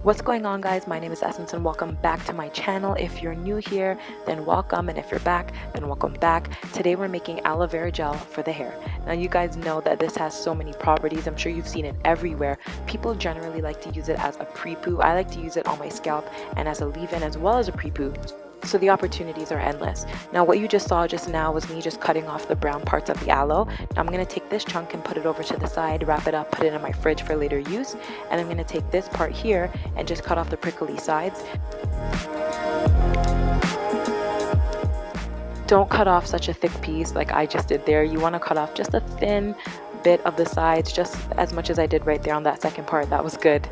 What's going on, guys? My name is Essence and welcome back to my channel. If you're new here, then welcome, and if you're back, then welcome back. Today we're making aloe vera gel for the hair. Now you guys know that this has so many properties. I'm sure you've seen it everywhere. People generally like to use it as a pre-poo. I like to use it on my scalp and as a leave-in as well as a pre-poo. So the opportunities are endless. Now what you just saw just now was me just cutting off the brown parts of the aloe. Now I'm going to take this chunk and put it over to the side, wrap it up, put it in my fridge for later use. And I'm going to take this part here and just cut off the prickly sides. Don't cut off such a thick piece like I just did there. You want to cut off just a thin bit of the sides, just as much as I did right there on that second part. That was good.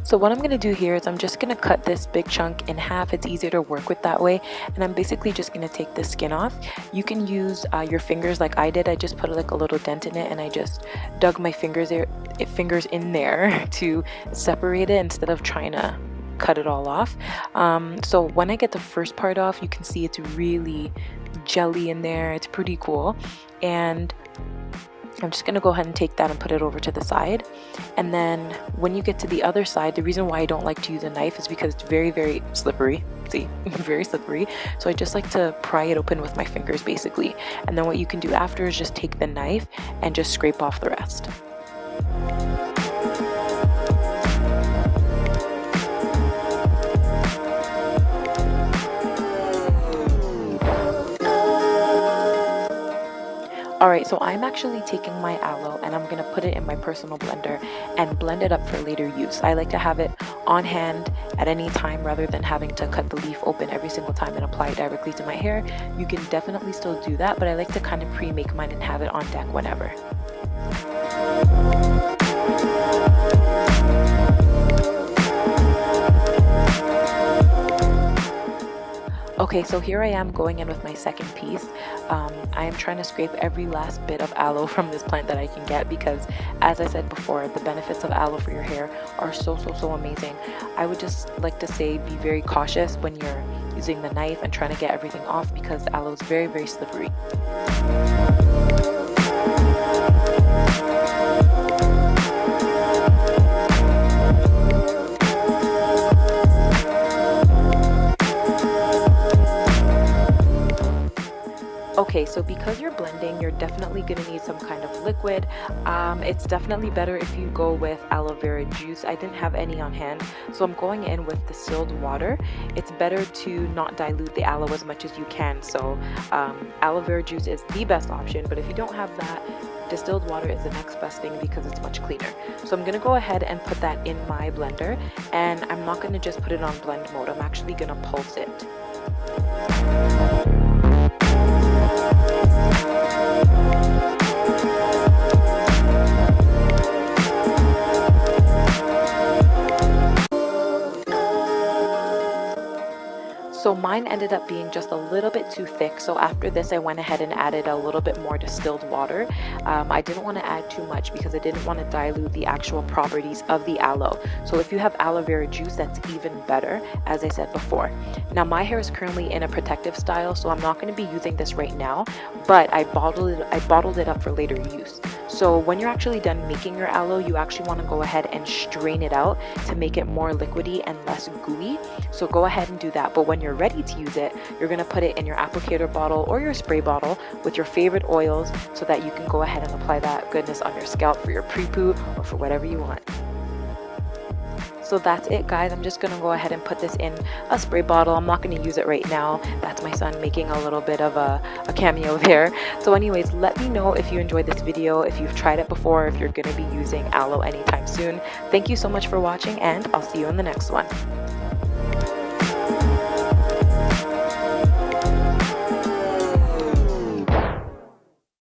So what I'm going to do here is I'm just going to cut this big chunk in half. It's easier to work with that way, and I'm basically just going to take the skin off. You can use your fingers like I did. I just put like a little dent in it and I just dug my fingers in there to separate it instead of trying to cut it all off. So when I get the first part off, you can see it's really jelly in there. It's pretty cool, and I'm just going to go ahead and take that and put it over to the side. And then when you get to the other side, the reason why I don't like to use a knife is because it's very, very slippery. See, very slippery. So I just like to pry it open with my fingers basically. And then what you can do after is just take the knife and just scrape off the rest. Alright, so I'm actually taking my aloe and I'm going to put it in my personal blender and blend it up for later use. I like to have it on hand at any time rather than having to cut the leaf open every single time and apply it directly to my hair. You can definitely still do that, but I like to kind of pre-make mine and have it on deck whenever. Okay, so here I am going in with my second piece. I am trying to scrape every last bit of aloe from this plant that I can get because, as I said before, the benefits of aloe for your hair are so amazing. I would just like to say be very cautious when you're using the knife and trying to get everything off because aloe is very, very slippery. Okay, so because you're blending, you're definitely going to need some kind of liquid. It's definitely better if you go with aloe vera juice. I didn't have any on hand, so I'm going in with distilled water. It's better to not dilute the aloe as much as you can, so aloe vera juice is the best option, but if you don't have that, distilled water is the next best thing because it's much cleaner. So I'm going to go ahead and put that in my blender, and I'm not going to just put it on blend mode. I'm actually going to pulse it. So mine ended up being just a little bit too thick, so after this I went ahead and added a little bit more distilled water. I didn't want to add too much because I didn't want to dilute the actual properties of the aloe. So if you have aloe vera juice, that's even better, as I said before. Now my hair is currently in a protective style, so I'm not going to be using this right now, but I bottled it up for later use. So when you're actually done making your aloe, you actually want to go ahead and strain it out to make it more liquidy and less gooey. So go ahead and do that. But when you're ready to use it, you're going to put it in your applicator bottle or your spray bottle with your favorite oils so that you can go ahead and apply that goodness on your scalp for your pre-poo or for whatever you want. So that's it, guys. I'm just going to go ahead and put this in a spray bottle. I'm not going to use it right now. That's my son making a little bit of a cameo there. So anyways, let me know if you enjoyed this video, if you've tried it before, if you're going to be using aloe anytime soon. Thank you so much for watching, and I'll see you in the next one.